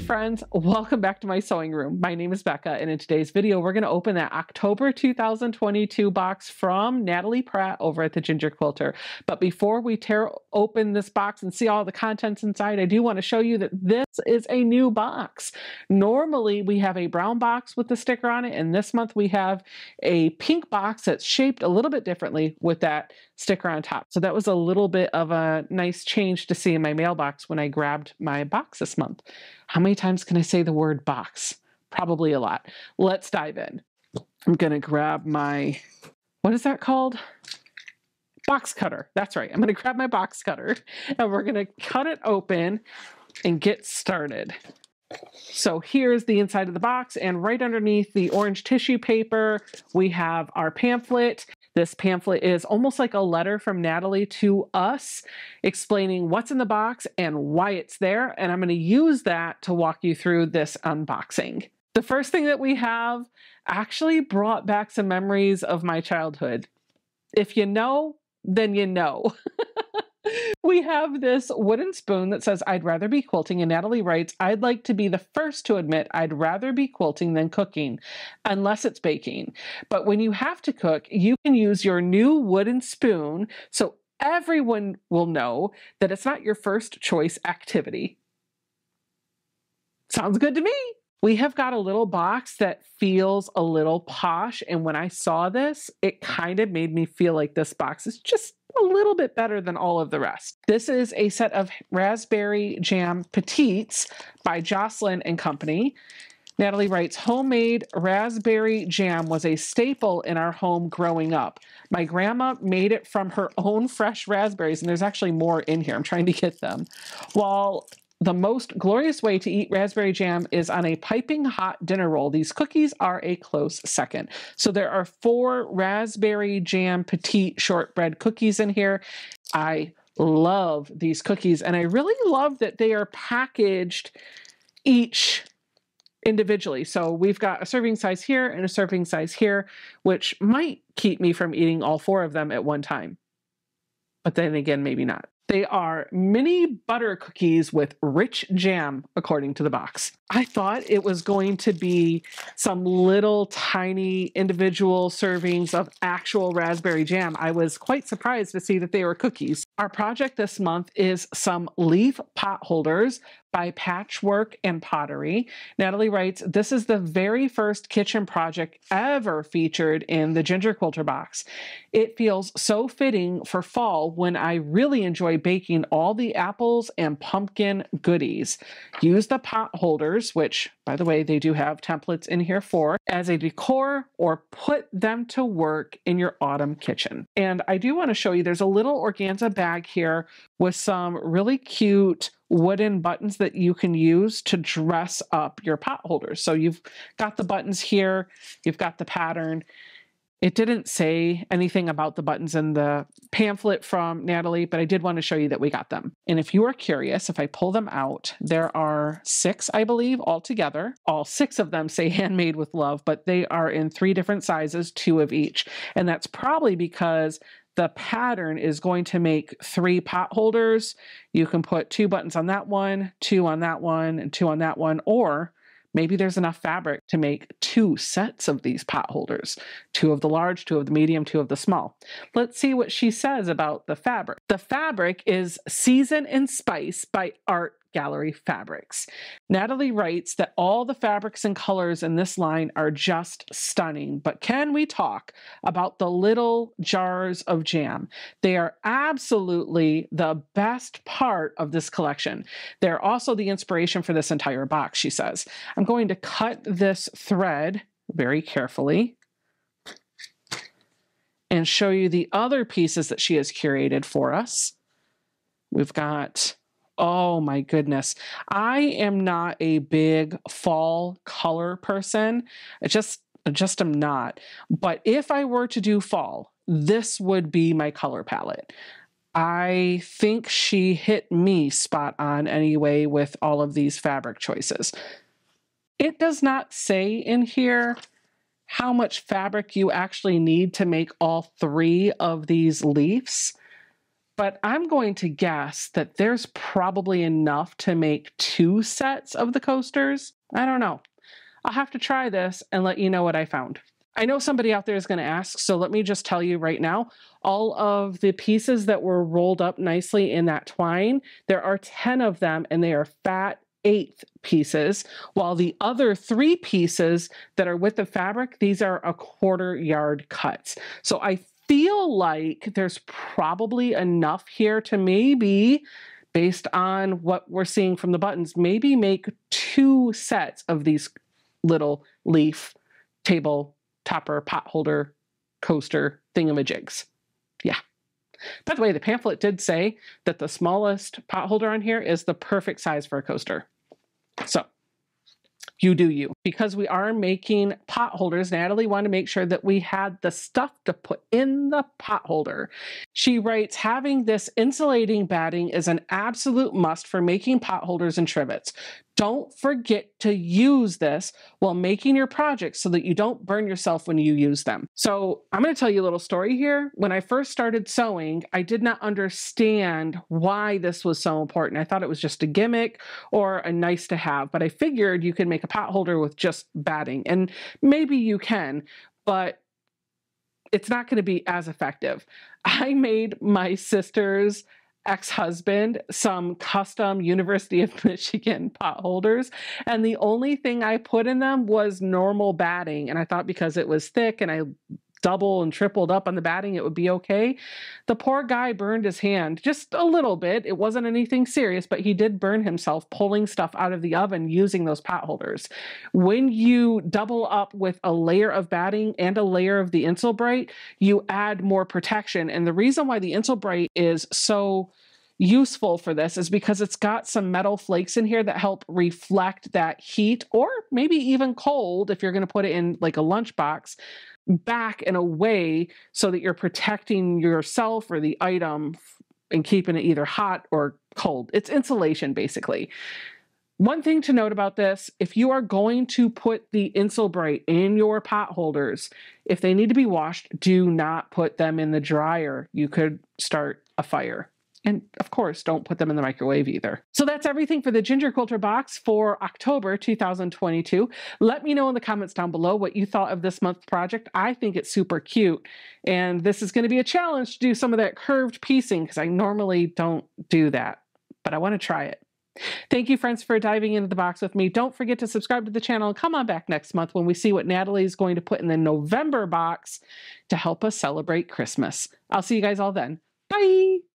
friends, welcome back to my sewing room. My name is Becca, and in today's video, we're going to open that October 2022 box from Natalie Pratt over at the Ginger Quilter. But before we tear open this box and see all the contents inside, I do want to show you that this is a new box. Normally, we have a brown box with the sticker on it, and this month we have a pink box that's shaped a little bit differently with that sticker on top. So that was a little bit of a nice change to see in my mailbox when I grabbed my box this month. How many times can I say the word box? Probably a lot. Let's dive in. I'm going to grab my, what is that called? Box cutter. That's right. I'm going to grab my box cutter and we're going to cut it open and get started. So here's the inside of the box, and right underneath the orange tissue paper, we have our pamphlet. This pamphlet is almost like a letter from Natalie to us explaining what's in the box and why it's there. And I'm going to use that to walk you through this unboxing. The first thing that we have actually brought back some memories of my childhood. If you know, then you know. We have this wooden spoon that says, "I'd rather be quilting," and Natalie writes, "I'd like to be the first to admit I'd rather be quilting than cooking, unless it's baking. But when you have to cook, you can use your new wooden spoon so everyone will know that it's not your first choice activity." Sounds good to me. We have got a little box that feels a little posh, and when I saw this, it kind of made me feel like this box is just a little bit better than all of the rest. This is a set of raspberry jam petites by Jocelyn and Company. Natalie writes, "Homemade raspberry jam was a staple in our home growing up. My grandma made it from her own fresh raspberries," and there's actually more in here. I'm trying to get them. "While the most glorious way to eat raspberry jam is on a piping hot dinner roll, these cookies are a close second." So there are 4 raspberry jam petite shortbread cookies in here. I love these cookies, and I really love that they are packaged each individually. So we've got a serving size here and a serving size here, which might keep me from eating all 4 of them at one time. But then again, maybe not. They are mini butter cookies with rich jam, according to the box. I thought it was going to be some little tiny individual servings of actual raspberry jam. I was quite surprised to see that they were cookies. Our project this month is some leaf pot holders by Patchwork and Pottery. Natalie writes, "This is the very first kitchen project ever featured in the Ginger Quilter box. It feels so fitting for fall when I really enjoy baking all the apples and pumpkin goodies. Use the pot holders," which, by the way, they do have templates in here for, "as a decor or put them to work in your autumn kitchen." And I do want to show you, there's a little organza bag here with some really cute wooden buttons that you can use to dress up your pot holders. So you've got the buttons here, you've got the pattern. It didn't say anything about the buttons in the pamphlet from Natalie, but I did want to show you that we got them. And if you are curious, if I pull them out, there are 6, I believe, altogether. All 6 of them say "handmade with love," but they are in 3 different sizes, 2 of each. And that's probably because the pattern is going to make 3 pot holders. You can put 2 buttons on that one, 2 on that one, and 2 on that one, or maybe there's enough fabric to make 2 sets of these pot holders, 2 of the large, 2 of the medium, 2 of the small. Let's see what she says about the fabric. The fabric is Season and Spice by Art Gallery Fabrics. Natalie writes that all the fabrics and colors in this line are just stunning, but can we talk about the little jars of jam? They are absolutely the best part of this collection. They're also the inspiration for this entire box, she says. I'm going to cut this thread very carefully and show you the other pieces that she has curated for us. We've got, oh my goodness. I am not a big fall color person. I just am not. But if I were to do fall, this would be my color palette. I think she hit me spot on anyway with all of these fabric choices. It does not say in here how much fabric you actually need to make all 3 of these leaves, but I'm going to guess that there's probably enough to make 2 sets of the coasters. I don't know. I'll have to try this and let you know what I found. I know somebody out there is going to ask, so let me just tell you right now, all of the pieces that were rolled up nicely in that twine, there are 10 of them and they are fat 1/8 pieces, while the other 3 pieces that are with the fabric, these are 1/4 yard cuts. So I feel like there's probably enough here to maybe, based on what we're seeing from the buttons, maybe make 2 sets of these little leaf table topper pot holder coaster thingamajigs. Yeah. By the way, the pamphlet did say that the smallest pot holder on here is the perfect size for a coaster. So you do you. Because we are making pot holders, Natalie wanted to make sure that we had the stuff to put in the pot holder. She writes, having this insulating batting is an absolute must for making pot holders and trivets. Don't forget to use this while making your projects so that you don't burn yourself when you use them. So I'm going to tell you a little story here. When I first started sewing, I did not understand why this was so important. I thought it was just a gimmick or a nice to have, but I figured you could make a pot holder with just batting, and maybe you can, but it's not going to be as effective. I made my sister's ex-husband some custom University of Michigan pot holders, and the only thing I put in them was normal batting, and I thought because it was thick and I double and tripled up on the batting it would be okay. The poor guy burned his hand just a little bit. It wasn't anything serious, but he did burn himself pulling stuff out of the oven using those pot holders. When you double up with a layer of batting and a layer of the Insulbrite, you add more protection. And the reason why the Insulbrite is so useful for this is because it's got some metal flakes in here that help reflect that heat, or maybe even cold if you're going to put it in like a lunchbox, back and away so that you're protecting yourself or the item and keeping it either hot or cold. It's insulation, basically. One thing to note about this, if you are going to put the Insulbrite in your pot holders, if they need to be washed, do not put them in the dryer. You could start a fire. And of course, don't put them in the microwave either. So that's everything for the Ginger Quilter box for October 2022. Let me know in the comments down below what you thought of this month's project. I think it's super cute. And this is going to be a challenge to do some of that curved piecing because I normally don't do that, but I want to try it. Thank you, friends, for diving into the box with me. Don't forget to subscribe to the channel and come on back next month when we see what Natalie is going to put in the November box to help us celebrate Christmas. I'll see you guys all then. Bye!